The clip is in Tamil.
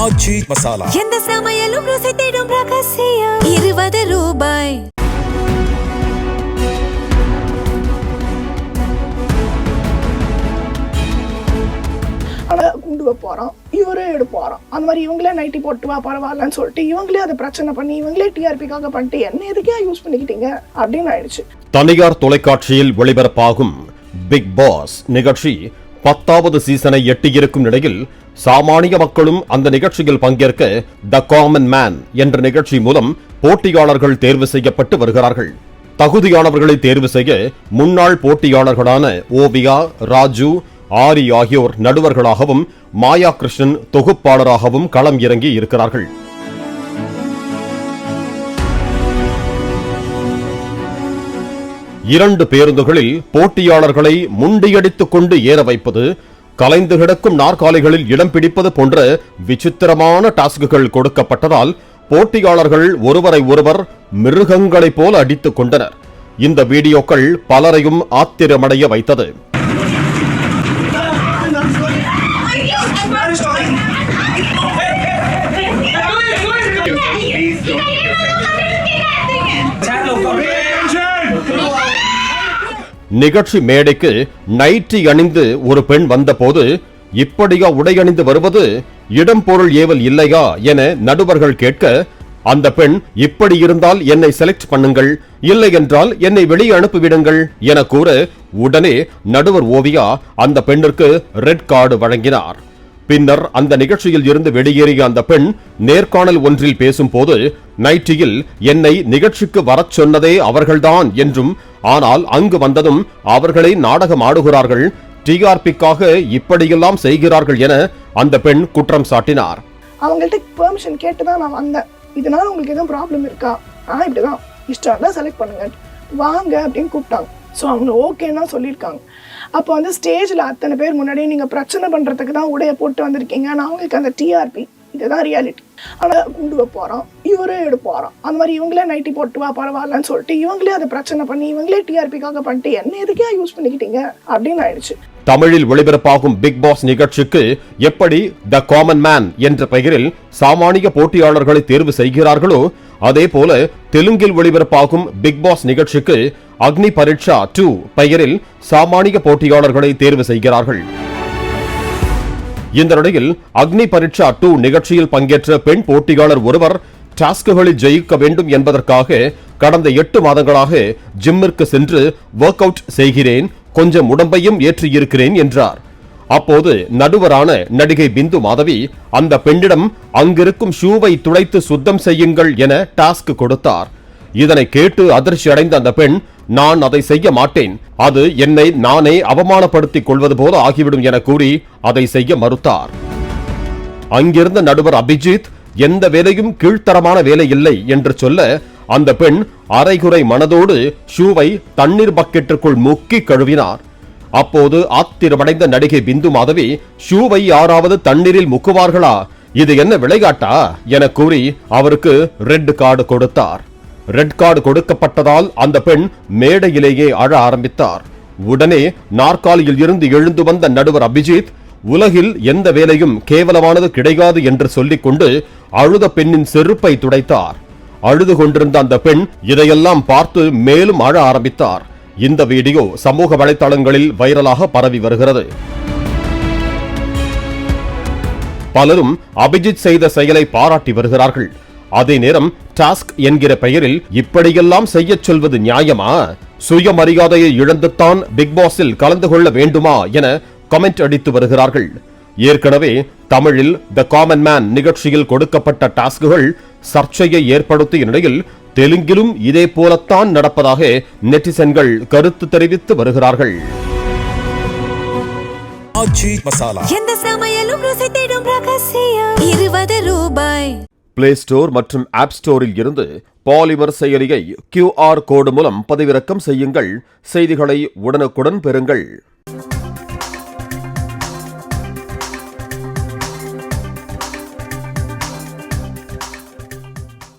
ஆச்சி மசாலா. எந்த சமையலும் ருசி தேடும் ரகசியம். 20 ரூபாய். குண்டு போறோம், இவரே எடுப்பாராம். அந்த மாதிரி இவங்களே நைட்டி போட்டு வா பரவாயில்லன்னு சொல்லிட்டு இவங்களே அதை பிரச்சனை பண்ணி இவங்களே டிஆர்பிக்காக பண்ணிட்டு என்ன எதுக்கே யூஸ் பண்ணிக்கிட்டீங்க அப்படின்னு ஆயிடுச்சு. தனியார் தொலைக்காட்சியில் ஒளிபரப்பாகும் பிக் பாஸ் நிகழ்ச்சி 10வது சீசனை எட்டியிருக்கும் நிலையில் சாமானிய மக்களும் அந்த நிகழ்ச்சியில் பங்கேற்க த காமன் மேன் என்ற நிகழ்ச்சி மூலம் போட்டியாளர்கள் தேர்வு செய்யப்பட்டு வருகிறார்கள். தகுதியானவர்களை தேர்வு செய்ய முன்னாள் போட்டியாளர்களான ஓவியா, ராஜு, ஆரி ஆகியோர் நடுவர்களாகவும் மாயா கிருஷ்ணன் தொகுப்பாளராகவும் களம் இறங்கி இருக்கிறார்கள். இரண்டு பேருந்துகளில் போட்டியாளர்களை முண்டியடித்துக் கொண்டு ஏற வைப்பது, கலைந்து கிடக்கும் நாற்காலிகளில் இடம் பிடிப்பது போன்ற விசித்திரமான டாஸ்குகள் கொடுக்கப்பட்டதால் போட்டியாளர்கள் ஒருவரை ஒருவர் மிருகங்களைப் போல அடித்துக் கொண்டனர். இந்த வீடியோக்கள் பலரையும் ஆத்திரமடைய வைத்தது. நிகழ்ச்சி மேடைக்கு நைட்டி அணிந்து ஒரு பெண் வந்தபோது இப்படியா உடை அணிந்து வருவது, இடம் பொருள் ஏவல் இல்லையா என நடுவர்கள் கேட்க, அந்த பெண் இப்படி இருந்தால் என்னை செலக்ட் பண்ணுங்கள், இல்லை என்றால் என்னை வெளியே அனுப்பிவிடுங்கள் என கூற உடனே நடுவர் ஓவியா அந்த பெண்ணிற்கு ரெட் கார்டு வழங்கினார். பின்னர் அந்த நிகழ்ச்சியில் இருந்து வெளியேறிய அந்த பெண் நேர்காணல் ஒன்றில் பேசும்போது, நைட்டியில் என்னை நிகழ்ச்சிக்கு வரச் சொன்னதே அவர்கள்தான் என்றும், ஆனால் அங்கு வந்ததும் அவர்களை நாடகம் ஆடுகிறார்கள், டிஆர்பிக்காக இப்படியெல்லாம் செய்கிறார்கள் என அந்த பெண் குற்றம் சாட்டினார். அவங்கள்ட்ட பெர்மிஷன் கேட்டுதான் நான் வந்தேன். இதனால உங்களுக்கு எதுவும் ப்ராப்ளம் இருக்கா? இப்படிதான் இஷ்டம் தான் செலக்ட் பண்ணுங்க வாங்க அப்படின்னு கூப்பிட்டாங்க. ஸோ அவங்க ஓகேன்னா சொல்லியிருக்காங்க. அப்போ வந்து ஸ்டேஜில் அத்தனை பேர் முன்னாடியே நீங்கள் பிரச்சனை பண்ணுறதுக்கு தான் உடைய போட்டு வந்திருக்கீங்க. நான் அவங்களுக்கு அந்த டிஆர்பி இதுதான் ரியாலிட்டி. ஆனால் குண்டு போகிறோம், இவரே எடுப்பாராம். அந்த மாதிரி இவங்களே நைட்டி போட்டு வா பரவாயில்லன்னு சொல்லிட்டு இவங்களே அதை பிரச்சனை பண்ணி இவங்களே டிஆர்பிக்காக பண்ணிட்டு என்ன எதுக்கே யூஸ் பண்ணிக்கிட்டீங்க அப்படின்னு ஆயிடுச்சு. தமிழில் ஒளிபரப்பாகும் பிக் பாஸ் நிகழ்ச்சிக்கு எப்படி த காமன் மேன் என்ற பெயரில் சாமானிய போட்டியாளர்களை தேர்வு செய்கிறார்களோ, அதே போல தெலுங்கில் ஒளிபரப்பாகும் பிக் பாஸ் நிகழ்ச்சிக்கு அக்னி பரீட்சா 2 பெயரில் சாமானிய போட்டியாளர்களை தேர்வு செய்கிறார்கள். இந்த நிலையில் அக்னி பரீட்சா 2 நிகழ்ச்சியில் பங்கேற்ற பெண் போட்டியாளர் ஒருவர் டாஸ்குகளில் ஜெயிக்க வேண்டும் என்பதற்காக கடந்த 8 மாதங்களாக ஜிம்மிற்கு சென்று ஒர்க் அவுட் செய்கிறேன், கொஞ்சம் உடம்பையும் ஏற்றியிருக்கிறேன் என்றார். அப்போது நடுவரான நடிகை பிந்து மாதவி அந்த பெண்ணிடம் அங்கிருக்கும் ஷூவை துடைத்து சுத்தம் செய்யுங்கள் என டாஸ்க் கொடுத்தார். இதனை கேட்டு அதிர்ச்சி அடைந்த அந்த பெண், நான் அதை செய்ய மாட்டேன், அது என்னை நானே அவமானப்படுத்திக் கொள்வது போல ஆகிவிடும் என கூறி அதை செய்ய மறுத்தார். அங்கிருந்த நடுவர் அபிஜித் எந்த வேலையும் கீழ்த்தரமான வேலை இல்லை என்று சொல்ல, அந்த பெண் அரைகுறை மனதோடு ஷூவை தண்ணீர் பக்கெட்டிற்குள் முக்கி கழுவினார். அப்போது ஆத்திரமடைந்த நடிகை பிந்து மாதவி, ஷூவை யாராவது தண்ணீரில் முக்குவார்களா, இது என்ன விளையாட்டா என கூறி அவருக்கு ரெட் கார்டு கொடுத்தார். ரெட் கார்டு கொடுக்கப்பட்டதால் அந்த பெண் மேடையிலேயே அழ ஆரம்பித்தார். உடனே நாற்காலியில் இருந்து எழுந்து வந்த நடுவர் அபிஜித், உலகில் எந்த வேலையும் கேவலமானது கிடையாது என்று சொல்லிக் கொண்டு அழுத பெண்ணின் செருப்பை துடைத்தார். அழுது கொண்டிருந்த அந்த பெண் இதையெல்லாம் பார்த்து மேலும் அழ ஆரம்பித்தார். இந்த வீடியோ சமூக வலைதளங்களில் வைரலாக பரவி வருகிறது. பலரும் அபிஜித் செய்த செயலை பாராட்டி வருகிறார்கள். அதே நேரம் டாஸ்க் என்கிற பெயரில் இப்படியெல்லாம் செய்ய சொல்வது நியாயமா? சுயமரியாதையை இழந்துத்தான் பிக் பாஸில் கலந்து கொள்ள வேண்டுமா என கமெண்ட் அடித்து வருகிறார்கள். ஏற்கனவே தமிழில் த காமன் மேன் நிகழ்ச்சியில் கொடுக்கப்பட்ட டாஸ்குகள் சர்ச்சையை ஏற்படுத்திய நிலையில் தெலுங்கிலும் இதே போலத்தான் நடப்பதாக நெட்டிசன்கள் கருத்து தெரிவித்து வருகிறார்கள். ஆச்சி மசாலா. எந்த சமையலும் ருசி தேடும் ரகசியம். 20 ரூபாய். பிளே ஸ்டோர் மற்றும் ஆப் ஸ்டோரில் இருந்து பாலிமர் செயலியை QR கோடு மூலம் பதிவிறக்கம் செய்யுங்கள். செய்திகளை உடனுக்குடன் பெறுங்கள்.